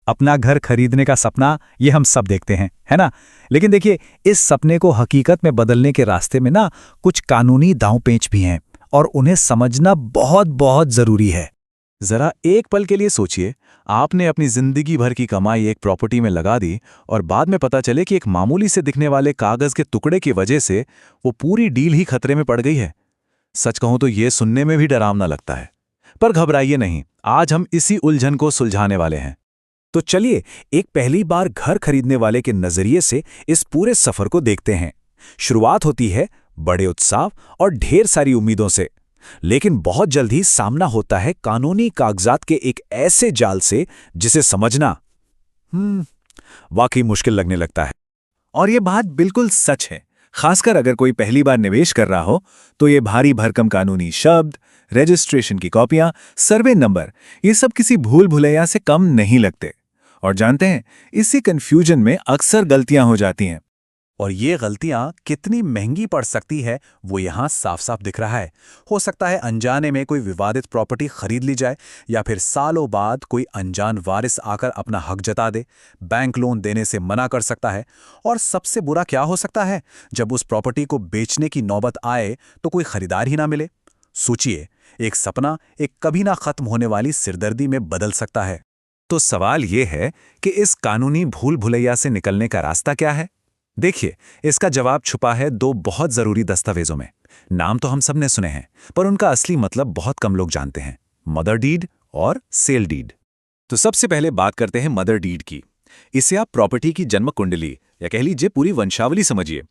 अपना घर खरीदने का सपना, ये हम सब देखते हैं, है ना। लेकिन देखिए, इस सपने को हकीकत में बदलने के रास्ते में ना कुछ कानूनी दांव-पेच भी हैं और उन्हें समझना बहुत बहुत जरूरी है। जरा एक पल के लिए सोचिए, आपने अपनी जिंदगी भर की कमाई एक प्रॉपर्टी में लगा दी और बाद में पता चले कि एक मामूली से दिखने वाले कागज के टुकड़े की वजह से वो पूरी डील ही खतरे में पड़ गई है। सच कहूं तो ये सुनने में भी डरावना लगता है। पर घबराइए नहीं, आज हम इसी उलझन को सुलझाने वाले हैं। तो चलिए एक पहली बार घर खरीदने वाले के नजरिए से इस पूरे सफर को देखते हैं। शुरुआत होती है बड़े उत्साह और ढेर सारी उम्मीदों से, लेकिन बहुत जल्द ही सामना होता है कानूनी कागजात के एक ऐसे जाल से जिसे समझना वाकई मुश्किल लगने लगता है। और ये बात बिल्कुल सच है, खासकर अगर कोई पहली बार निवेश कर रहा हो तो ये भारी भरकम कानूनी शब्द, रजिस्ट्रेशन की कॉपियां, सर्वे नंबर, ये सब किसी भूल भुलैया से कम नहीं लगते। और जानते हैं, इसी कंफ्यूजन में अक्सर गलतियां हो जाती हैं। और ये गलतियां कितनी महंगी पड़ सकती है वो यहाँ साफ साफ दिख रहा है। हो सकता है अनजाने में कोई विवादित प्रॉपर्टी खरीद ली जाए, या फिर सालों बाद कोई अनजान वारिस आकर अपना हक जता दे, बैंक लोन देने से मना कर सकता है। और सबसे बुरा क्या हो सकता है, जब उस प्रॉपर्टी को बेचने की नौबत आए तो कोई खरीदार ही ना मिले। सोचिए, एक सपना एक कभी ना खत्म होने वाली सिरदर्दी में बदल सकता है। तो सवाल ये है कि इस कानूनी भूल भुलैया से निकलने का रास्ता क्या है? देखिए, इसका जवाब छुपा है दो बहुत जरूरी दस्तावेजों में। नाम तो हम सब ने सुने हैं, पर उनका असली मतलब बहुत कम लोग जानते हैं। मदर डीड और सेल डीड। तो सबसे पहले बात करते हैं मदर डीड की। इसे आप प्रॉपर्टी की जन्म कुंडली या कह लीजिए पूरी वंशावली समझिए।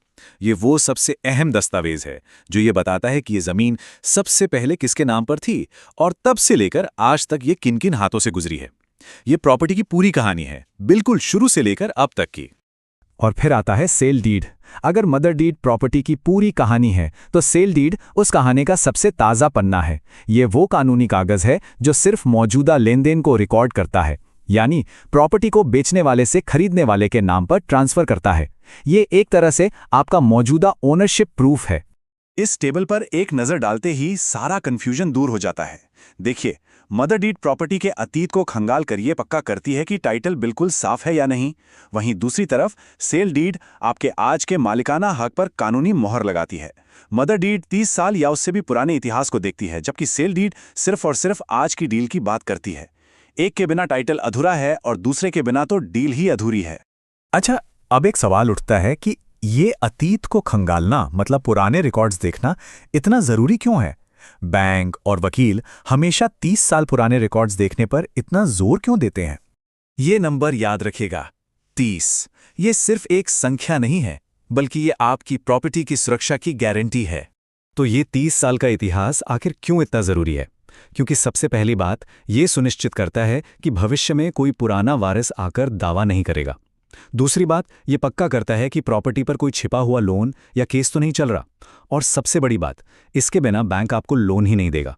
ये वो सबसे अहम दस्तावेज है जो ये बताता है कि ये जमीन सबसे पहले किसके नाम पर थी और तब से लेकर आज तक ये किन किन हाथों से गुजरी है। ये प्रॉपर्टी की पूरी कहानी है, बिल्कुल शुरू से लेकर अब तक की। और फिर आता है सेल डीड। अगर मदर डीड प्रॉपर्टी की पूरी कहानी है तो सेल डीड उस कहानी का सबसे ताज़ा पन्ना है। ये वो कानूनी कागज़ है जो सिर्फ मौजूदा लेन देन को रिकॉर्ड करता है, यानी प्रॉपर्टी को बेचने वाले से खरीदने वाले के नाम पर ट्रांसफर करता है। ये एक तरह से आपका मौजूदा ओनरशिप प्रूफ है। इस टेबल पर एक नज़र डालते ही सारा कंफ्यूजन दूर हो जाता है। देखिए, मदर डीड प्रॉपर्टी के अतीत को खंगाल कर ये पक्का करती है कि टाइटल बिल्कुल साफ है या नहीं। वहीं दूसरी तरफ सेल डीड आपके आज के मालिकाना हक पर कानूनी मोहर लगाती है। मदर डीड 30 साल या उससे भी पुराने इतिहास को देखती है, जबकि सेल डीड सिर्फ और सिर्फ आज की डील की बात करती है। एक के बिना टाइटल अधूरा है और दूसरे के बिना तो डील ही अधूरी है। अच्छा, अब एक सवाल उठता है कि ये अतीत को खंगालना, मतलब पुराने रिकॉर्ड्स देखना, इतना जरूरी क्यों है? बैंक और वकील हमेशा 30 साल पुराने रिकॉर्ड्स देखने पर इतना जोर क्यों देते हैं? ये नंबर याद रखिएगा, 30। ये सिर्फ एक संख्या नहीं है, बल्कि ये आपकी प्रॉपर्टी की सुरक्षा की गारंटी है। तो ये 30 साल का इतिहास आखिर क्यों इतना जरूरी है? क्योंकि सबसे पहली बात, ये सुनिश्चित करता है कि भविष्य में कोई पुराना वारिस आकर दावा नहीं करेगा। दूसरी बात, ये पक्का करता है कि प्रॉपर्टी पर कोई छिपा हुआ लोन या केस तो नहीं चल रहा। और सबसे बड़ी बात, इसके बिना बैंक आपको लोन ही नहीं देगा।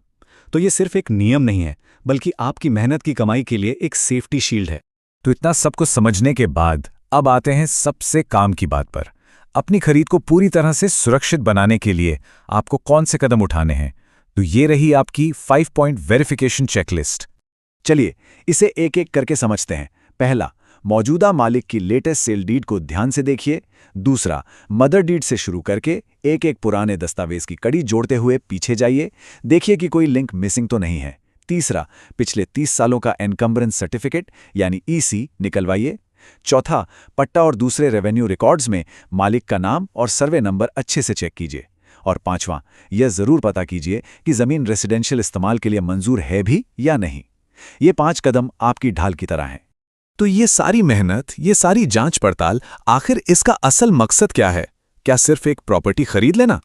तो ये सिर्फ एक नियम नहीं है, बल्कि आपकी मेहनत की कमाई के लिए एक सेफ्टी शील्ड है। तो इतना सब कुछ समझने के बाद अब आते हैं सबसे काम की बात पर। अपनी खरीद को पूरी तरह से सुरक्षित बनाने के लिए आपको कौन से कदम उठाने हैं? तो ये रही आपकी 5 पॉइंट वेरिफिकेशन चेकलिस्ट। चलिए इसे एक एक करके समझते हैं। पहला, मौजूदा मालिक की लेटेस्ट सेल डीड को ध्यान से देखिए। दूसरा, मदर डीड से शुरू करके एक एक पुराने दस्तावेज की कड़ी जोड़ते हुए पीछे जाइए, देखिए कि कोई लिंक मिसिंग तो नहीं है। तीसरा, पिछले 30 सालों का एनकम्बरेंस सर्टिफिकेट यानी ईसी निकलवाइए। चौथा, पट्टा और दूसरे रेवेन्यू रिकॉर्ड्स में मालिक का नाम और सर्वे नंबर अच्छे से चेक कीजिए। और पांचवां, यह जरूर पता कीजिए कि जमीन रेसिडेंशियल इस्तेमाल के लिए मंजूर है भी या नहीं। ये 5 कदम आपकी ढाल की तरह हैं। तो ये सारी मेहनत, ये सारी जांच पड़ताल, आखिर इसका असल मकसद क्या है? क्या सिर्फ एक प्रॉपर्टी खरीद लेना?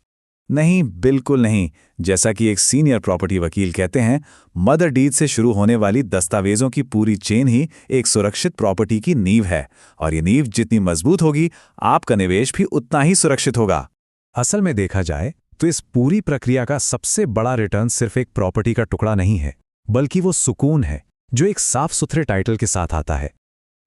नहीं, बिल्कुल नहीं। जैसा कि एक सीनियर प्रॉपर्टी वकील कहते हैं, मदर डीड से शुरू होने वाली दस्तावेजों की पूरी चेन ही एक सुरक्षित प्रॉपर्टी की नींव है। और ये नींव जितनी मजबूत होगी, आपका निवेश भी उतना ही सुरक्षित होगा। असल में देखा जाए तो इस पूरी प्रक्रिया का सबसे बड़ा रिटर्न सिर्फ एक प्रॉपर्टी का टुकड़ा नहीं है, बल्कि वो सुकून है जो एक साफ सुथरे टाइटल के साथ आता है।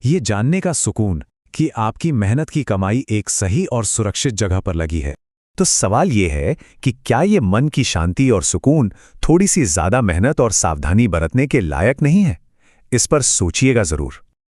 ये जानने का सुकून कि आपकी मेहनत की कमाई एक सही और सुरक्षित जगह पर लगी है। तो सवाल ये है कि क्या ये मन की शांति और सुकून थोड़ी सी ज्यादा मेहनत और सावधानी बरतने के लायक नहीं है? इस पर सोचिएगा जरूर।